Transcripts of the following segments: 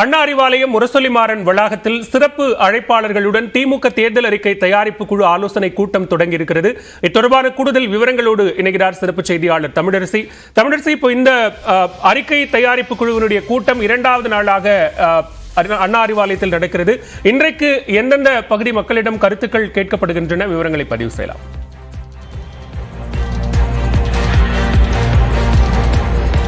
அண்ணா அறிவாலயம் முரசொலிமாறன் வளாகத்தில் சிறப்பு அழைப்பாளர்களுடன் திமுக தேர்தல் அறிக்கை தயாரிப்பு குழு ஆலோசனை கூட்டம் தொடங்கியிருக்கிறது. இது தொடர்பான கூடுதல் விவரங்களோடு இணைகிறார் சிறப்பு செய்தியாளர் தமிழரசி. இப்போ இந்த அறிக்கை தயாரிப்பு குழுவினுடைய கூட்டம் இரண்டாவது நாளாக அண்ணா அறிவாலயத்தில் நடக்கிறது. இன்றைக்கு எந்தெந்த பகுதி மக்களிடம் கருத்துக்கள் கேட்கப்படுகின்றன, விவரங்களை பதிவு செய்யலாம்.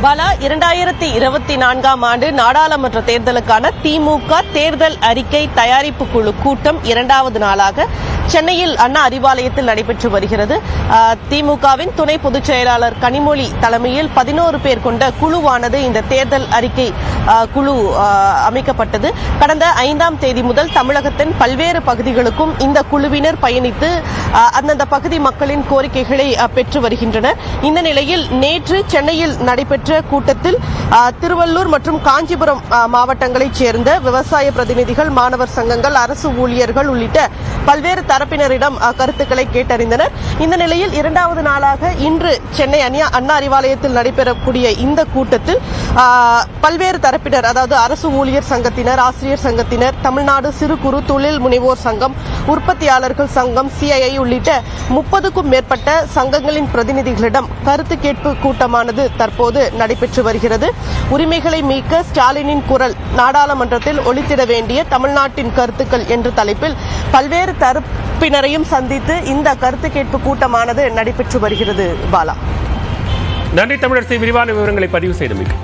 பாலா, 2024ஆம் ஆண்டு நாடாளுமன்ற தேர்தலுக்கான திமுக தேர்தல் அறிக்கை தயாரிப்பு குழு கூட்டம் இரண்டாவது நாளாக சென்னையில் அண்ணா அறிவாலயத்தில் நடைபெற்று வருகிறது. திமுகவின் துணை பொதுச் செயலாளர் கனிமொழி தலைமையில் 11 பேர் கொண்ட குழுவானது இந்த தேர்தல் அறிக்கை குழு அமைக்கப்பட்டது. கடந்த 5ஆம் தேதி முதல் தமிழகத்தின் பல்வேறு பகுதிகளுக்கும் இந்த குழுவினர் பயணித்து அந்தந்த பகுதி மக்களின் கோரிக்கைகளை பெற்று வருகின்றனர். இந்த நிலையில் நேற்று சென்னையில் நடைபெற்ற கூட்டத்தில் திருவள்ளூர் மற்றும் காஞ்சிபுரம் மாவட்டங்களைச் சேர்ந்த விவசாய பிரதிநிதிகள், மாணவர் சங்கங்கள், அரசு ஊழியர்கள் உள்ளிட்ட பல்வேறு தரப்பினரிடம் கருத்துக்களை கேட்டறிந்தனர். இந்த நிலையில் இரண்டாவது நாளாக இன்று சென்னை அண்ணா அறிவாலயத்தில் நடைபெறக்கூடிய இந்த கூட்டத்தில் பல்வேறு தரப்பினர், அதாவது அரசு ஊழியர் சங்கத்தினர், ஆசிரியர் சங்கத்தினர், தமிழ்நாடு சிறு குறு தொழில் முனைவோர் சங்கம், உற்பத்தியாளர்கள் சங்கம், சிஐஐ உள்ளிட்ட 30க்கும் மேற்பட்ட சங்கங்களின் பிரதிநிதிகளிடம் கருத்து கேட்பு கூட்டமானது தற்போது நடைபெற்று வருகிறது. உரிமைகளை மீட்க ஸ்டாலினின் குரல், நாடாளுமன்றத்தில் ஒலித்திட வேண்டிய தமிழ்நாட்டின் கருத்துக்கள் என்ற தலைப்பில் பல்வேறு தரப்பினரையும் சந்தித்து இந்த கருத்து கேட்பு கூட்டமானது நடைபெற்று வருகிறது. பாலா, நன்றி தமிழரசி, விரிவான விவரங்களை பதிவு செய்தமைக்கு.